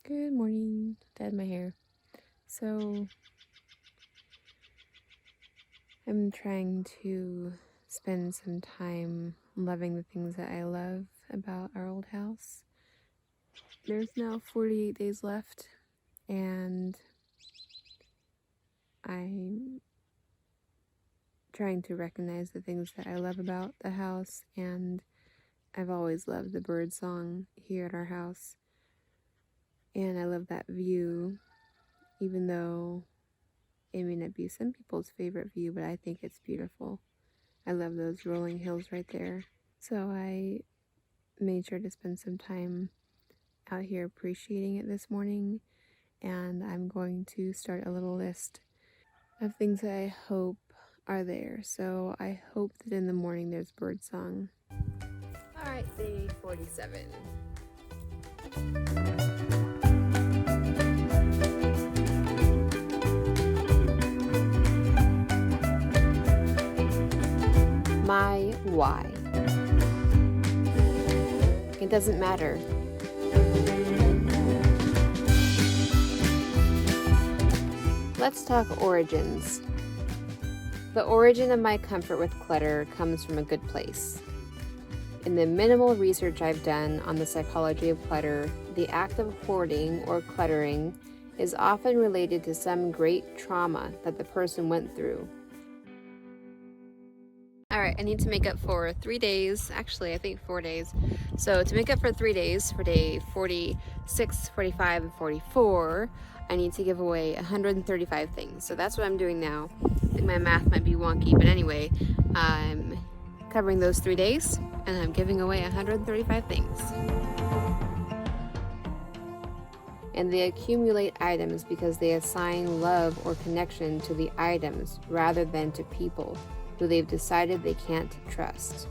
Good morning. Dyed my hair. So I'm trying to spend some time loving the things that I love about our old house. There's now 48 days left, and I'm trying to recognize the things that I love about the house, and I've always loved the bird song here at our house. And I love that view, even though it may not be some people's favorite view, but I think it's beautiful. I love those rolling hills right there. So I made sure to spend some time out here appreciating it this morning, and I'm going to start a little list of things that I hope are there. So I hope that in the morning there's birdsong. All right, day 47. My why. It doesn't matter. Let's talk origins. The origin of my comfort with clutter comes from a good place. In the minimal research I've done on the psychology of clutter, the act of hoarding or cluttering is often related to some great trauma that the person went through. Alright, I need to make up for 3 days, actually I think 4 days. So to make up for 3 days, for day 46, 45, and 44, I need to give away 135 things. So that's what I'm doing now. I think my math might be wonky, but anyway, I'm covering those 3 days and I'm giving away 135 things. And they accumulate items because they assign love or connection to the items rather than to people who they've decided they can't trust.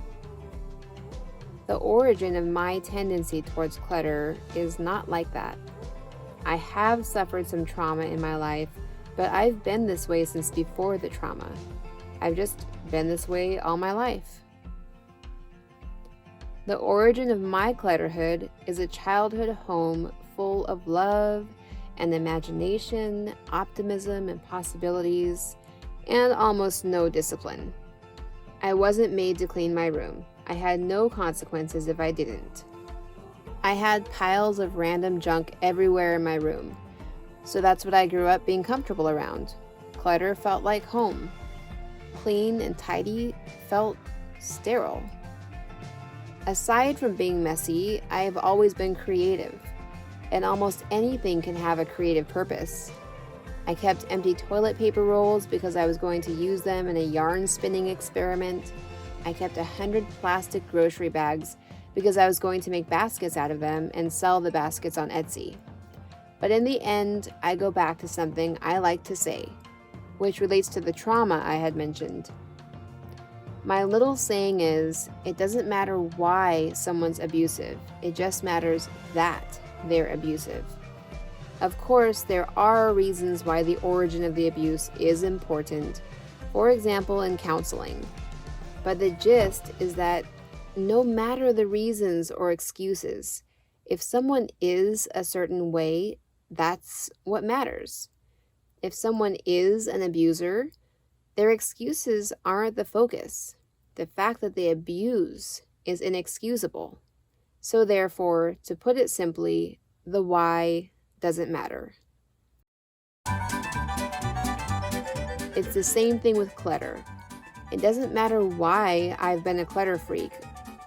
The origin of my tendency towards clutter is not like that. I have suffered some trauma in my life, but I've been this way since before the trauma. I've just been this way all my life. The origin of my clutterhood is a childhood home full of love and imagination, optimism and possibilities, and almost no discipline. I wasn't made to clean my room. I had no consequences if I didn't. I had piles of random junk everywhere in my room, so that's what I grew up being comfortable around. Clutter felt like home. Clean and tidy felt sterile. Aside from being messy, I have always been creative, and almost anything can have a creative purpose. I kept empty toilet paper rolls because I was going to use them in a yarn spinning experiment. I kept 100 plastic grocery bags because I was going to make baskets out of them and sell the baskets on Etsy. But in the end, I go back to something I like to say, which relates to the trauma I had mentioned. My little saying is, it doesn't matter why someone's abusive, it just matters that they're abusive. Of course, there are reasons why the origin of the abuse is important, for example, in counseling. But the gist is that no matter the reasons or excuses, if someone is a certain way, that's what matters. If someone is an abuser, their excuses aren't the focus. The fact that they abuse is inexcusable. So therefore, to put it simply, the why doesn't matter. It's the same thing with clutter. It doesn't matter why I've been a clutter freak,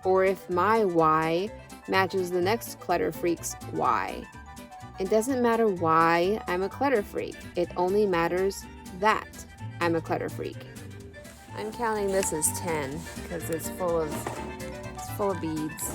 or if my why matches the next clutter freak's why. It doesn't matter why I'm a clutter freak. It only matters that I'm a clutter freak. I'm counting this as 10 because it's full of beads.